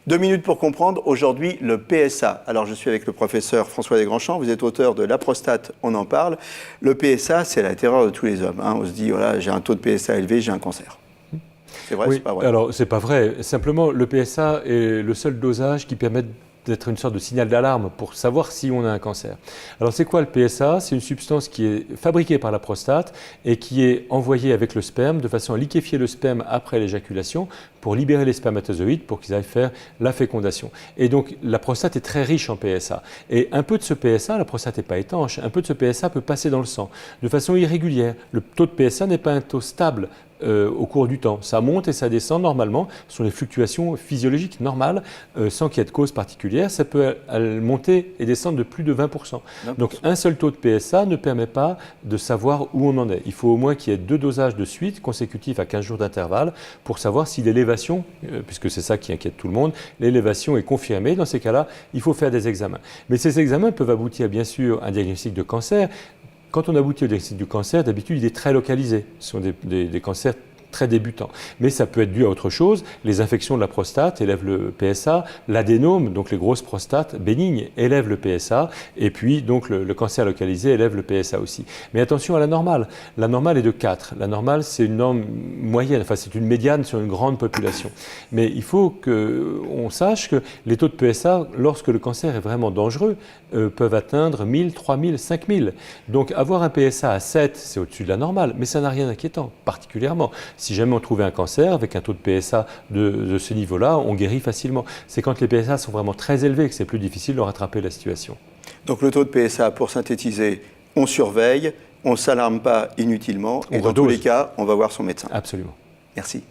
2 minutes pour comprendre aujourd'hui le PSA. Alors je suis avec le professeur François Desgrandchamps, vous êtes auteur de La prostate, on en parle. Le PSA, c'est la terreur de tous les hommes. On se dit, voilà, j'ai un taux de PSA élevé, j'ai un cancer. C'est vrai, Oui, c'est pas vrai? alors c'est pas vrai. Simplement, le PSA est le seul dosage qui permet d'être une sorte de signal d'alarme pour savoir si on a un cancer. Alors c'est quoi le PSA? C'est une substance qui est fabriquée par la prostate et qui est envoyée avec le sperme de façon à liquéfier le sperme après l'éjaculation pour libérer les spermatozoïdes pour qu'ils aillent faire la fécondation. Et donc la prostate est très riche en PSA. Et un peu de ce PSA, la prostate n'est pas étanche, un peu de ce PSA peut passer dans le sang de façon irrégulière. Le taux de PSA n'est pas un taux stable au cours du temps. Ça monte et ça descend normalement, ce sont des fluctuations physiologiques normales, sans qu'il y ait de cause particulière. Ça peut monter et descendre de plus de 20%. Donc un seul taux de PSA ne permet pas de savoir où on en est. Il faut au moins qu'il y ait 2 dosages de suite, consécutifs à 15 jours d'intervalle, pour savoir si l'élévation, puisque c'est ça qui inquiète tout le monde, l'élévation est confirmée. Dans ces cas-là, il faut faire des examens. Mais ces examens peuvent aboutir bien sûr à un diagnostic de cancer. Quand on aboutit au diagnostic du cancer, d'habitude, il est très localisé. Ce sont des cancers très débutants. Mais ça peut être dû à autre chose. Les infections de la prostate élèvent le PSA. L'adénome, donc les grosses prostates bénignes, élèvent le PSA. Et puis, donc, le cancer localisé élève le PSA aussi. Mais attention à la normale. La normale est de 4. La normale, c'est une norme moyenne. Enfin, c'est une médiane sur une grande population. Mais il faut qu'on sache que les taux de PSA, lorsque le cancer est vraiment dangereux, peuvent atteindre 1000, 3000, 5000. Donc, avoir un PSA à 7, c'est au-dessus de la normale. Mais ça n'a rien d'inquiétant, particulièrement. Si jamais on trouvait un cancer avec un taux de PSA de ce niveau-là, on guérit facilement. C'est quand les PSA sont vraiment très élevés que c'est plus difficile de rattraper la situation. Donc le taux de PSA, pour synthétiser, on surveille, on ne s'alarme pas inutilement et dans tous les cas, on va voir son médecin. Absolument. Merci.